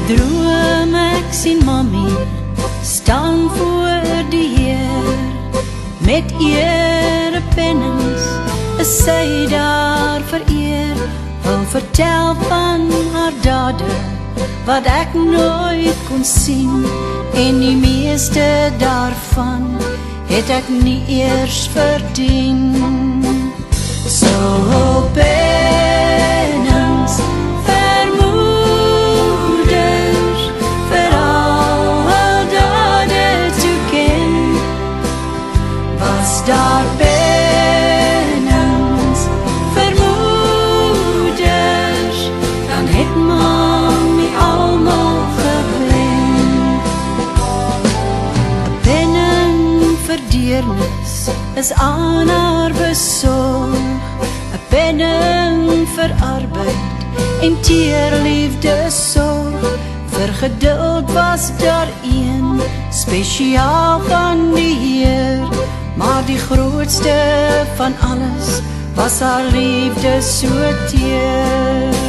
droom ek sien mami staan voor die Heer, met erepennings is sy daar vereer, wil vertel van haar dade, wat ek nooit kon sien, en die meeste daarvan het ek nie eers verdien. So pennings vir moeders, vir al haar dade toe ken, was daar pennings vir moeders, dan het mami almal gewen. 'n penning vir deernis is aan haar besorg, 'n penning vir arbeid en teerliefde sorg, vir geduld was daar een, spesiaal van die Heer, maar die grootste van alles was haar liefde so teer.